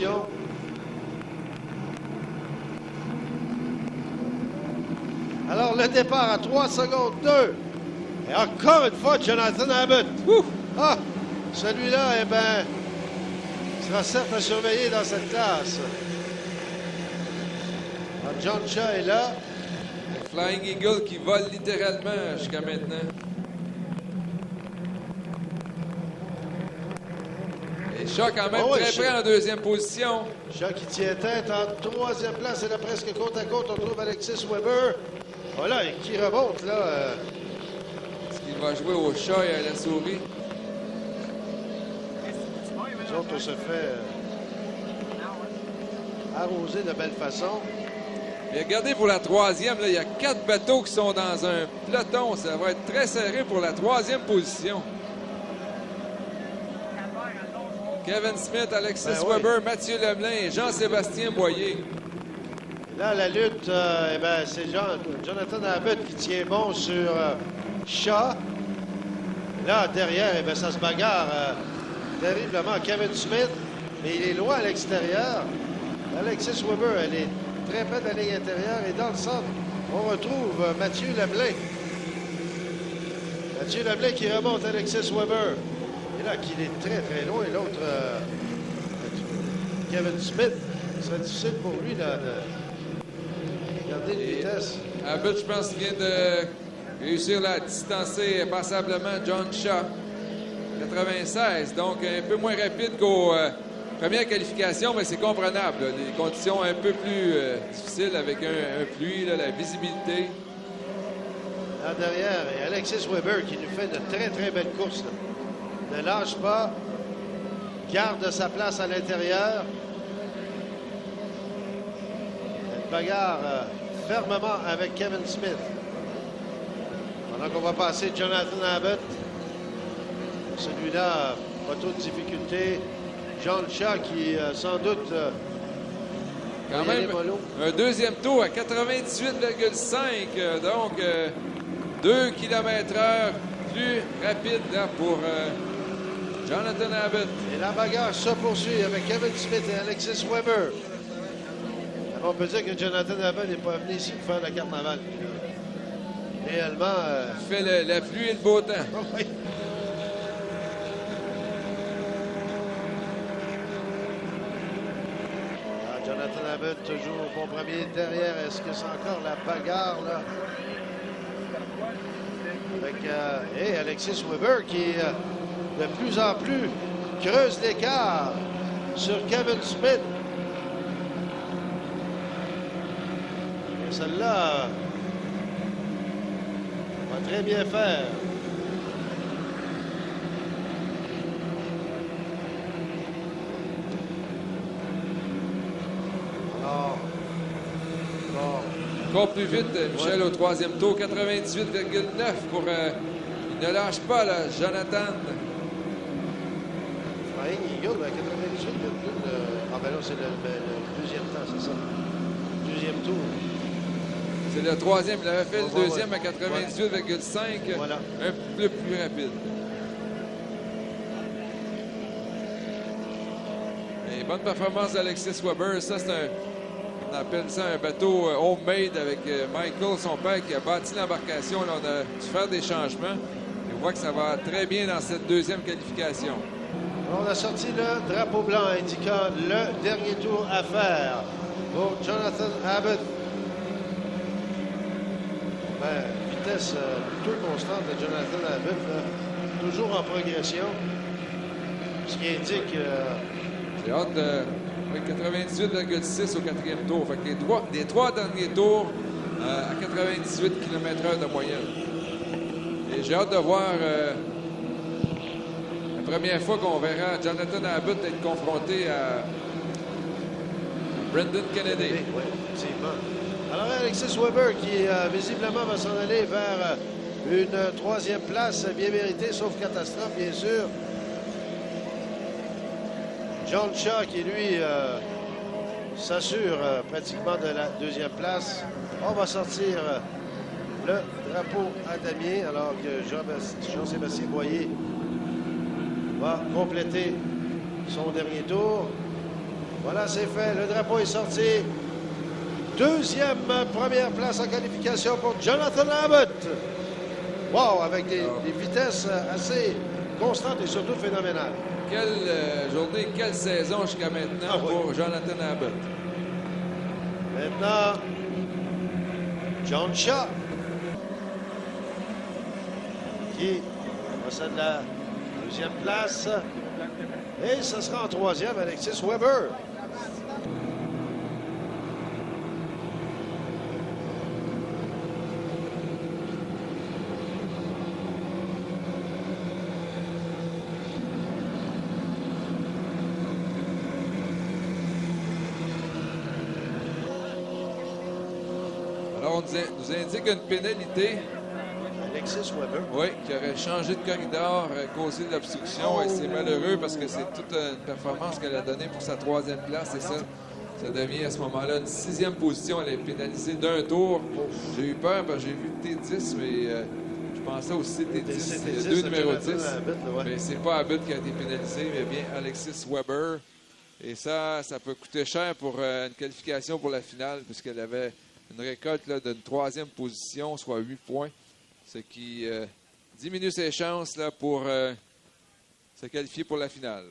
position. Alors, le départ à 3 secondes 2. Et encore une fois, Jonathan Abbott. Ouf! Ah! Celui-là, eh bien, sera certes à surveiller dans cette classe. Alors, John Shaw est là. Le Flying Eagle qui vole littéralement jusqu'à maintenant. Et Shaw quand même Oh, oui, très près en deuxième position. Shaw qui tient tête en troisième place. Et là, presque côte à côte, on trouve Alexis Weber. Voilà, et qui remonte, là. Est-ce qu'il va jouer au chat et à la souris? Nous autres, on se fait arroser de belle façon. Et regardez pour la troisième, là, il y a 4 bateaux qui sont dans un peloton. Ça va être très serré pour la troisième position. Kevin Smith, Alexis Weber, Mathieu Lemelin et Jean-Sébastien Boyer. Là, la lutte, eh ben, c'est Jonathan Abbott qui tient bon sur Shaw. Là, derrière, eh ben, ça se bagarre terriblement. Kevin Smith, mais il est loin à l'extérieur. Alexis Weber, elle est très près de la ligne intérieure. Et dans le centre, on retrouve Mathieu Lemelin. Mathieu Lemelin qui remonte Alexis Weber. Et là, qu'il est très, très loin. Et l'autre, Kevin Smith, ce serait difficile pour lui là, de garder une vitesse. Abbott, je pense qu'il vient de réussir à distancer passablement John Shaw. 96, donc un peu moins rapide qu'aux premières qualifications, mais c'est comprenable. Là. Des conditions un peu plus difficiles avec un pluie, là, la visibilité. Là derrière, et Alexis Weber qui nous fait de très, très belles courses. Là. Ne lâche pas, garde sa place à l'intérieur. Elle bagarre fermement avec Kevin Smith. Pendant qu'on va passer Jonathan Abbott. Celui-là, pas trop de difficultés. John Shaw qui, sans doute, quand même, un deuxième tour à 98,5. Donc, 2 km/h plus rapide là, pour Jonathan Abbott. Et la bagarre se poursuit avec Kevin Smith et Alexis Weber. Alors, on peut dire que Jonathan Abbott n'est pas venu ici pour faire la carnaval. Réellement... Il fait la pluie et le beau temps. Oui. Jonathan Abbott toujours au bon premier derrière. Est-ce que c'est encore la bagarre là? Avec Alexis Weber qui de plus en plus creuse l'écart sur Kevin Smith. Et celle-là va très bien faire. Encore plus vite, Michel, au troisième tour, 98,9 pour... il ne lâche pas, là, Jonathan. Flying Eagle, 98,9. Ah ben là, c'est le deuxième temps, c'est ça. Deuxième tour. C'est le troisième. Il avait fait le deuxième à 98,5. Voilà. Un peu plus rapide. Et bonne performance d'Alexis Weber. Ça, c'est un... On appelle ça un bateau homemade avec Michael, son père, qui a bâti l'embarcation. On a dû faire des changements. Et on voit que ça va très bien dans cette deuxième qualification. On a sorti le drapeau blanc indiquant le dernier tour à faire pour Jonathan Abbott. Ben, vitesse plutôt constante de Jonathan Abbott, là, toujours en progression. Ce qui indique... J'ai hâte de... Oui, 98,6 au quatrième tour. Fait que les trois derniers tours à 98 km/h de moyenne. Et j'ai hâte de voir la première fois qu'on verra Jonathan Abbott être confronté à Brendan Kennedy. Oui, effectivement. Alors, Alexis Weber qui visiblement va s'en aller vers une troisième place bien méritée, sauf catastrophe, bien sûr. John Shaw qui, lui, s'assure pratiquement de la deuxième place. On va sortir le drapeau à damier alors que Jean-Sébastien Boyer va compléter son dernier tour. Voilà, c'est fait. Le drapeau est sorti. Deuxième, première place en qualification pour Jonathan Abbott. Wow, avec des vitesses assez constantes et surtout phénoménales. Quelle journée, quelle saison jusqu'à maintenant pour Jonathan Abbott. Maintenant, John Shaw, qui possède la deuxième place. Et ce sera en troisième, Alexis Weber. Alors, on nous indique une pénalité. Alexis Weber. Oui, qui aurait changé de corridor, causé de l'obstruction. Et c'est malheureux parce que c'est toute une performance qu'elle a donnée pour sa troisième place. Et ça devient à ce moment-là une sixième position. Elle est pénalisée d'un tour. J'ai eu peur parce que j'ai vu T10, mais je pensais aussi T10. Il y a deux numéros 10. Mais c'est pas Abbott qui a été pénalisé, mais bien Alexis Weber. Et ça peut coûter cher pour une qualification pour la finale, puisqu'elle avait une récolte d'une troisième position, soit 8 points. Ce qui diminue ses chances là, pour se qualifier pour la finale.